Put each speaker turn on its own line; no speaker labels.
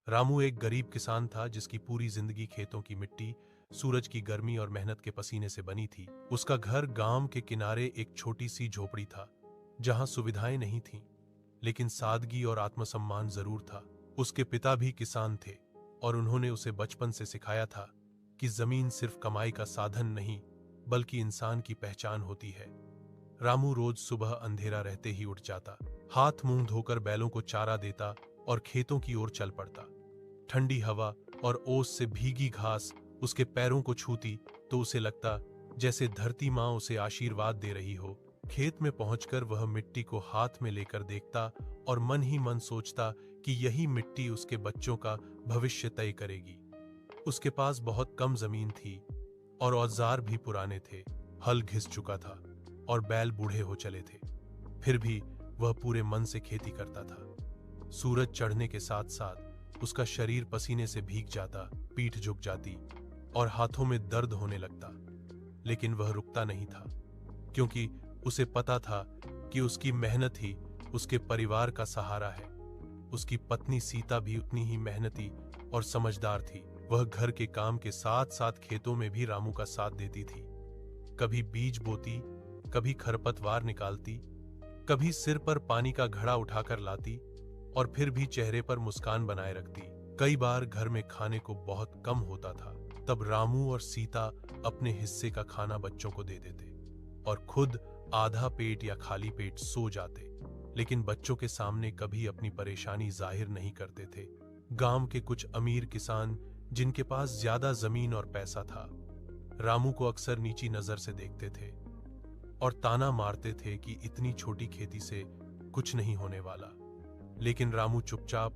रामू एक गरीब किसान था जिसकी पूरी जिंदगी खेतों की मिट्टी, सूरज की गर्मी और मेहनत के पसीने से बनी थी। उसका घर गांव के किनारे एक छोटी सी झोपड़ी था, जहां सुविधाएं नहीं थीं, लेकिन सादगी और आत्मसम्मान जरूर था। उसके पिता भी किसान थे और उन्होंने उसे बचपन से सिखाया था कि जमीन सिर्फ कमाई का साधन नहीं, बल्कि इंसान की पहचान होती है। रामू रोज सुबह अंधेरा रहते ही उठ जाता, हाथ मुंह धोकर बैलों को चारा देता और खेतों की ओर चल पड़ता। ठंडी हवा और ओस से भीगी घास उसके पैरों को छूती तो उसे लगता जैसे धरती माँ उसे आशीर्वाद दे रही हो। खेत में पहुंचकर वह मिट्टी को हाथ में लेकर देखता और मन ही मन सोचता कि यही मिट्टी उसके बच्चों का भविष्य तय करेगी। उसके पास बहुत कम जमीन थी और औजार भी पुराने थे। हल घिस चुका था और बैल बूढ़े हो चले थे। फिर भी वह पूरे मन से खेती करता था। सूरज चढ़ने के साथ साथ उसका शरीर पसीने से भीग जाता, पीठ झुक जाती और हाथों में दर्द होने लगता, लेकिन वह रुकता नहीं था, क्योंकि उसे पता था कि उसकी मेहनत ही उसके परिवार का सहारा है। उसकी पत्नी सीता भी उतनी ही मेहनती और समझदार थी। वह घर के काम के साथ साथ खेतों में भी रामू का साथ देती थी। कभी बीज बोती, कभी खरपतवार निकालती, कभी सिर पर पानी का घड़ा उठाकर लाती और फिर भी चेहरे पर मुस्कान बनाए रखती। कई बार घर में खाने को बहुत कम होता था, तब रामू और सीता अपने हिस्से का खाना बच्चों को दे देते और खुद आधा पेट या खाली पेट सो जाते, लेकिन बच्चों के सामने कभी अपनी परेशानी जाहिर नहीं करते थे। गांव के कुछ अमीर किसान जिनके पास ज्यादा जमीन और पैसा था, रामू को अक्सर नीची नजर से देखते थे और ताना मारते थे कि इतनी छोटी खेती से कुछ नहीं होने वाला। लेकिन रामू चुपचाप